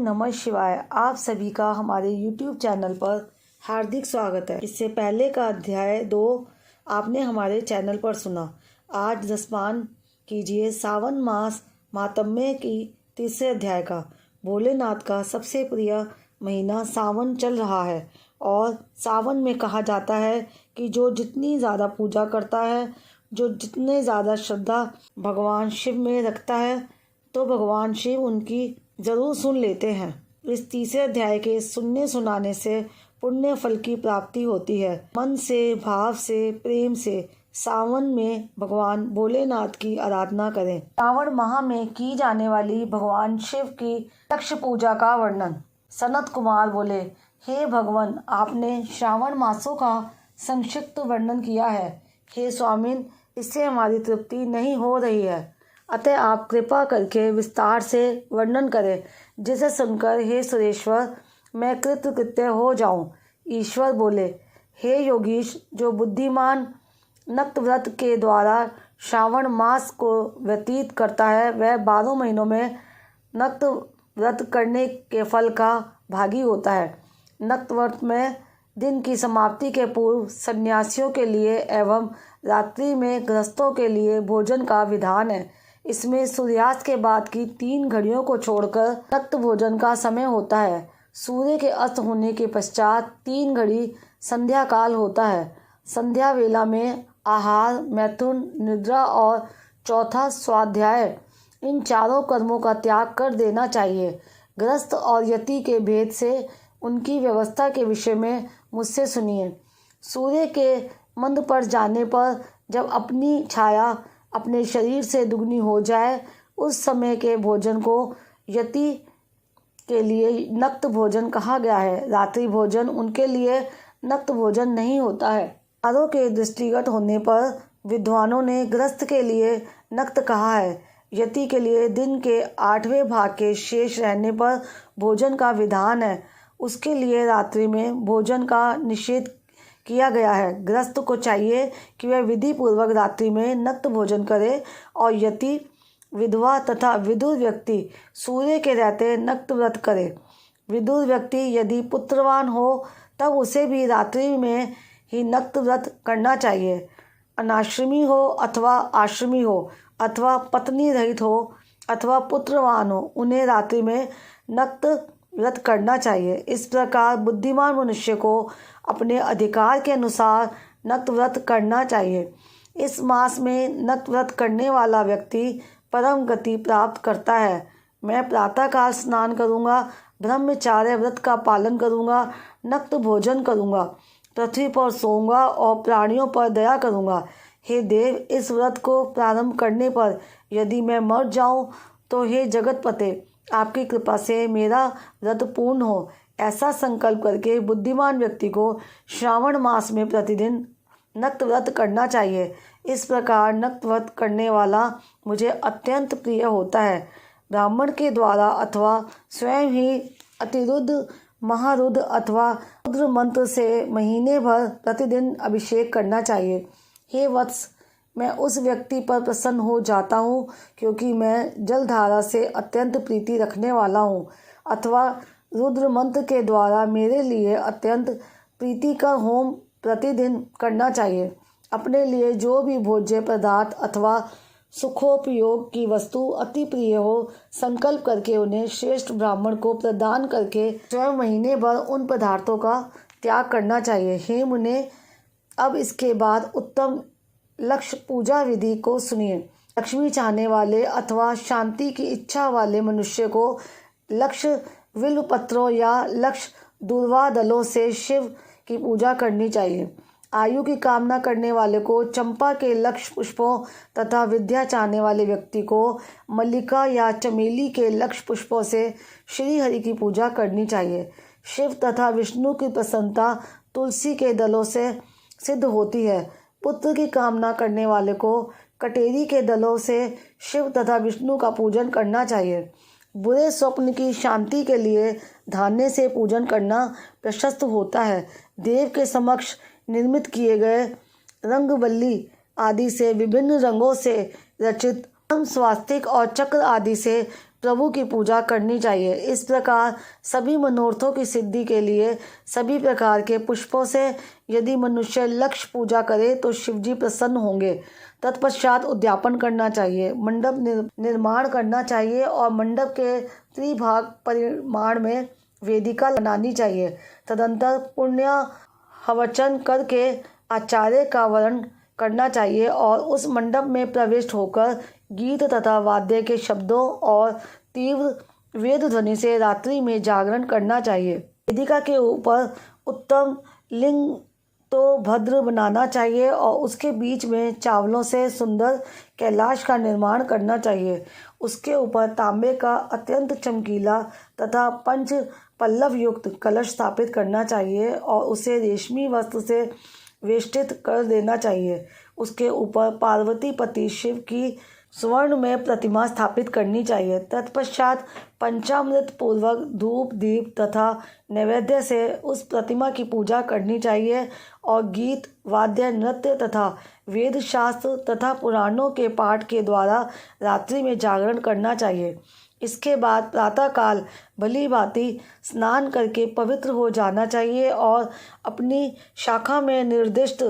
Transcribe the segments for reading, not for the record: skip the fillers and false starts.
नमः शिवाय। आप सभी का हमारे YouTube चैनल पर हार्दिक स्वागत है। इससे पहले का अध्याय 2 आपने हमारे चैनल पर सुना। आज दसपान कीजिए सावन मास मातम्य की तीसरे अध्याय का। भोलेनाथ का सबसे प्रिय महीना सावन चल रहा है और सावन में कहा जाता है कि जो जितनी ज़्यादा पूजा करता है, जो जितने ज़्यादा श्रद्धा भगवान शिव में रखता है, तो भगवान शिव उनकी ज़रूर सुन लेते हैं। इस तीसरे अध्याय के सुनने सुनाने से पुण्य फल की प्राप्ति होती है। मन से, भाव से, प्रेम से सावन में भगवान भोलेनाथ की आराधना करें। श्रावण माह में की जाने वाली भगवान शिव की लक्ष्य पूजा का वर्णन। सनत कुमार बोले, हे भगवान, आपने श्रावण मासों का संक्षिप्त वर्णन किया है। हे स्वामिन, इससे हमारी तृप्ति नहीं हो रही है, अतः आप कृपा करके विस्तार से वर्णन करें, जिसे सुनकर हे सुरेश्वर मैं कृतकृत्य हो जाऊं। ईश्वर बोले, हे योगीश, जो बुद्धिमान नक्त व्रत के द्वारा श्रावण मास को व्यतीत करता है, वह 12 महीनों में नक्त व्रत करने के फल का भागी होता है। नक्त व्रत में दिन की समाप्ति के पूर्व सन्यासियों के लिए एवं रात्रि में गृहस्थों के लिए भोजन का विधान है। इसमें सूर्यास्त के बाद की 3 घड़ियों को छोड़कर नक्त भोजन का समय होता है। सूर्य के अस्त होने के पश्चात 3 घड़ी संध्या काल होता है। संध्या वेला में आहार, मैथुन, निद्रा और चौथा स्वाध्याय, इन चारों कर्मों का त्याग कर देना चाहिए। गृहस्थ और यति के भेद से उनकी व्यवस्था के विषय में मुझसे सुनिए। सूर्य के मंद पर जाने पर जब अपनी छाया अपने शरीर से दुगनी हो जाए, उस समय के भोजन को यति के लिए नक्त भोजन कहा गया है। रात्रि भोजन उनके लिए नक्त भोजन नहीं होता है। चारों के दृष्टिगत होने पर विद्वानों ने गृहस्थ के लिए नक्त कहा है। यति के लिए दिन के 8वें भाग के शेष रहने पर भोजन का विधान है। उसके लिए रात्रि में भोजन का निषेध किया गया है। गृहस्थ को चाहिए कि वह विधि पूर्वक रात्रि में नक्त भोजन करे और यति, विधवा तथा विदुर व्यक्ति सूर्य के रहते नक्त व्रत करे। विदुर व्यक्ति यदि पुत्रवान हो तब उसे भी रात्रि में ही नक्त व्रत करना चाहिए। अनाश्रमी हो अथवा आश्रमी हो अथवा पत्नी रहित हो अथवा पुत्रवान हो, उन्हें रात्रि में नक्त व्रत करना चाहिए। इस प्रकार बुद्धिमान मनुष्य को अपने अधिकार के अनुसार नक्त व्रत करना चाहिए। इस मास में नक्त व्रत करने वाला व्यक्ति परम गति प्राप्त करता है। मैं प्रातःकाल स्नान करूँगा, ब्रह्मचार्य व्रत का पालन करूँगा, नक्त भोजन करूँगा, पृथ्वी पर सोऊंगा और प्राणियों पर दया करूँगा। हे देव, इस व्रत को प्रारंभ करने पर यदि मैं मर जाऊँ तो हे जगतपते, आपकी कृपा से मेरा व्रत पूर्ण हो। ऐसा संकल्प करके बुद्धिमान व्यक्ति को श्रावण मास में प्रतिदिन नक्त व्रत करना चाहिए। इस प्रकार नक्त व्रत करने वाला मुझे अत्यंत प्रिय होता है। ब्राह्मण के द्वारा अथवा स्वयं ही अतिरुद्ध, महारुद्र अथवा रुद्र मंत्र से महीने भर प्रतिदिन अभिषेक करना चाहिए। हे वत्स, मैं उस व्यक्ति पर प्रसन्न हो जाता हूँ क्योंकि मैं जलधारा से अत्यंत प्रीति रखने वाला हूँ, अथवा रुद्र मंत्र के द्वारा मेरे लिए अत्यंत प्रीतिकर होम प्रतिदिन करना चाहिए। अपने लिए जो भी भोज्य पदार्थ अथवा सुखोपयोग की वस्तु अति प्रिय हो, संकल्प करके उन्हें श्रेष्ठ ब्राह्मण को प्रदान करके स्वयं महीने भर उन पदार्थों का त्याग करना चाहिए। हे मुने, अब इसके बाद उत्तम लक्ष्य पूजा विधि को सुनिए। लक्ष्मी चाहने वाले अथवा शांति की इच्छा वाले मनुष्य को लक्ष्य विल्व पत्रों या लक्ष्य दूर्वा दलों से शिव की पूजा करनी चाहिए। आयु की कामना करने वाले को चंपा के लक्ष्य पुष्पों तथा विद्या चाहने वाले व्यक्ति को मल्लिका या चमेली के लक्ष्य पुष्पों से श्री हरि की पूजा करनी चाहिए। शिव तथा विष्णु की प्रसन्नता तुलसी के दलों से सिद्ध होती है। पुत्र की कामना करने वाले को कटेरी के दलों से शिव तथा विष्णु का पूजन करना चाहिए। बुरे स्वप्न की शांति के लिए धान्य से पूजन करना प्रशस्त होता है। देव के समक्ष निर्मित किए गए रंगवल्ली आदि से विभिन्न रंगों से रचित स्वास्तिक और चक्र आदि से प्रभु की पूजा करनी चाहिए। इस प्रकार सभी मनोरथों की सिद्धि के लिए सभी प्रकार के पुष्पों से यदि मनुष्य लक्ष्य पूजा करे तो शिवजी प्रसन्न होंगे। तत्पश्चात उद्यापन करना चाहिए, मंडप निर्माण करना चाहिए और मंडप के त्रिभाग परिमाण में वेदिका बनानी चाहिए। तदंतर पुण्य हवचन करके आचार्य का वर्ण करना चाहिए और उस मंडप में प्रविष्ट होकर गीत तथा वाद्य के शब्दों और तीव्र वेद ध्वनि से रात्रि में जागरण करना चाहिए। वेदिका के ऊपर उत्तम लिंग तो भद्र बनाना चाहिए और उसके बीच में चावलों से सुंदर कैलाश का निर्माण करना चाहिए। उसके ऊपर तांबे का अत्यंत चमकीला तथा पंच पल्लव युक्त कलश स्थापित करना चाहिए और उसे रेशमी वस्त्र से वेष्टित कर देना चाहिए। उसके ऊपर पार्वती पति शिव की स्वर्ण में प्रतिमा स्थापित करनी चाहिए। तत्पश्चात पंचामृत पूर्वक धूप दीप तथा नैवेद्य से उस प्रतिमा की पूजा करनी चाहिए और गीत वाद्य नृत्य तथा वेद शास्त्र तथा पुराणों के पाठ के द्वारा रात्रि में जागरण करना चाहिए। इसके बाद प्रातःकाल भली भांति स्नान करके पवित्र हो जाना चाहिए और अपनी शाखा में निर्दिष्ट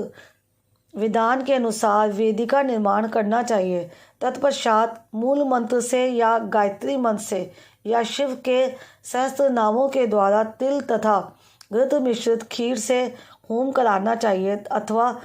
विधान के अनुसार वेदिका निर्माण करना चाहिए। तत्पश्चात मूल मंत्र से या गायत्री मंत्र से या शिव के सहस्त्र नामों के द्वारा तिल तथा घृत मिश्रित खीर से होम कराना चाहिए अथवा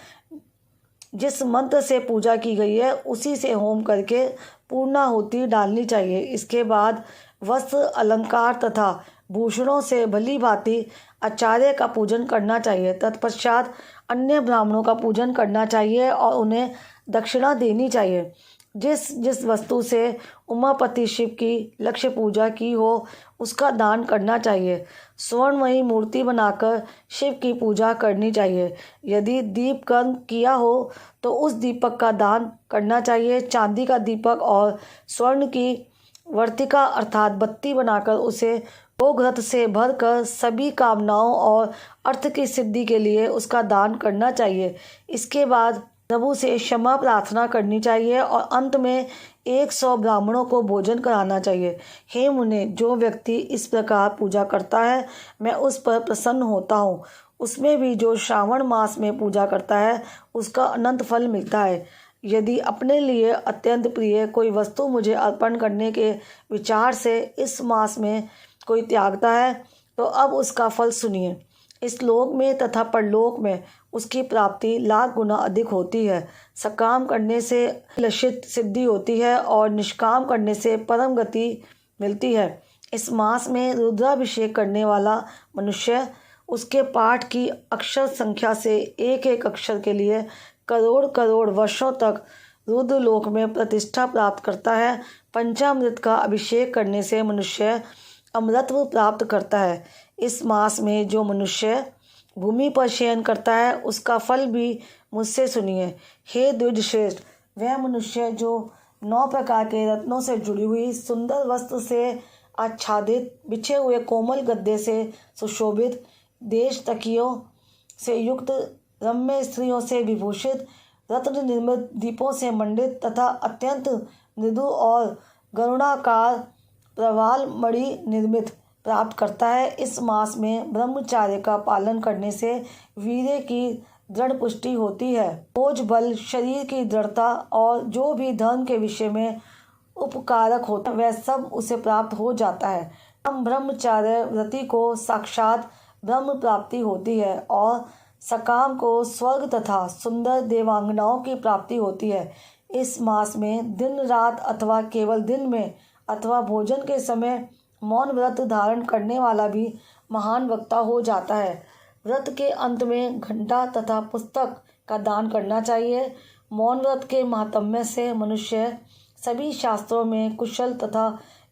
जिस मंत्र से पूजा की गई है उसी से होम करके पूर्णाहुति डालनी चाहिए। इसके बाद वस्त्र अलंकार तथा भूषणों से भली भांति आचार्य का पूजन करना चाहिए। तत्पश्चात अन्य ब्राह्मणों का पूजन करना चाहिए और उन्हें दक्षिणा देनी चाहिए। जिस जिस वस्तु से उमापति शिव की लक्ष्य पूजा की हो उसका दान करना चाहिए। स्वर्णमयी मूर्ति बनाकर शिव की पूजा करनी चाहिए। यदि दीप कर्म किया हो तो उस दीपक का दान करना चाहिए। चांदी का दीपक और स्वर्ण की वर्तिका अर्थात बत्ती बनाकर उसे भोगरथ से भरकर सभी कामनाओं और अर्थ की सिद्धि के लिए उसका दान करना चाहिए। इसके बाद प्रभु से क्षमा प्रार्थना करनी चाहिए और अंत में 100 ब्राह्मणों को भोजन कराना चाहिए। हे मुने, जो व्यक्ति इस प्रकार पूजा करता है मैं उस पर प्रसन्न होता हूँ। उसमें भी जो श्रावण मास में पूजा करता है उसका अनंत फल मिलता है। यदि अपने लिए अत्यंत प्रिय कोई वस्तु मुझे अर्पण करने के विचार से इस मास में कोई त्यागता है तो अब उसका फल सुनिए। इस लोक में तथा परलोक में उसकी प्राप्ति लाख गुना अधिक होती है। सकाम करने से लक्षित सिद्धि होती है और निष्काम करने से परम गति मिलती है। इस मास में रुद्राभिषेक करने वाला मनुष्य उसके पाठ की अक्षर संख्या से एक एक अक्षर के लिए करोड़ करोड़ वर्षों तक रुद्रलोक में प्रतिष्ठा प्राप्त करता है। पंचामृत का अभिषेक करने से मनुष्य अमृतत्व प्राप्त करता है। इस मास में जो मनुष्य भूमि पर शयन करता है उसका फल भी मुझसे सुनिए। हे द्विज श्रेष्ठ, वह मनुष्य जो 9 प्रकार के रत्नों से जुड़ी हुई सुंदर वस्त्र से आच्छादित बिछे हुए कोमल गद्दे से सुशोभित देश तकियों से युक्त रम्य स्त्रियों से विभूषित रत्न निर्मित दीपों से मंडित तथा अत्यंत मृदु और गरुणाकार प्रवाल मणि निर्मित प्राप्त करता है। इस मास में ब्रह्मचार्य का पालन करने से वीर्य की दृढ़ पुष्टि होती है। बोझ बल, शरीर की दृढ़ता और जो भी धर्म के विषय में उपकारक होता है वह सब उसे प्राप्त हो जाता है। हम ब्रह्मचार्य व्रति को साक्षात ब्रह्म प्राप्ति होती है और सकाम को स्वर्ग तथा सुंदर देवांगनाओं की प्राप्ति होती है। इस मास में दिन रात अथवा केवल दिन में अथवा भोजन के समय मौन व्रत धारण करने वाला भी महान वक्ता हो जाता है। व्रत के अंत में घंटा तथा पुस्तक का दान करना चाहिए। मौन व्रत के महात्म्य से मनुष्य सभी शास्त्रों में कुशल तथा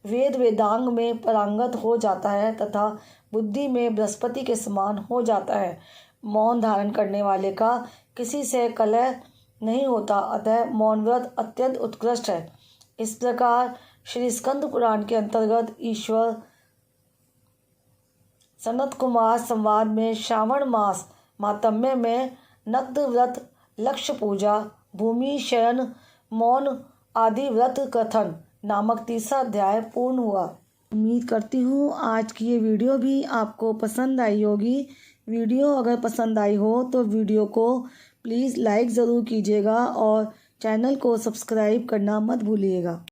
वेद वेदांग में पारंगत हो जाता है तथा बुद्धि में बृहस्पति के समान हो जाता है। मौन धारण करने वाले का किसी से कलह नहीं होता, अतः मौन व्रत अत्यंत उत्कृष्ट है। इस प्रकार श्री स्कंद पुराण के अंतर्गत ईश्वर सनत कुमार संवाद में श्रावण मास महात्म्य में नग्न व्रत, लक्ष्य पूजा, भूमि शयन, मौन आदि व्रत कथन नामक तीसरा अध्याय पूर्ण हुआ। उम्मीद करती हूँ आज की ये वीडियो भी आपको पसंद आई होगी। वीडियो अगर पसंद आई हो तो वीडियो को प्लीज़ लाइक ज़रूर कीजिएगा और चैनल को सब्सक्राइब करना मत भूलिएगा।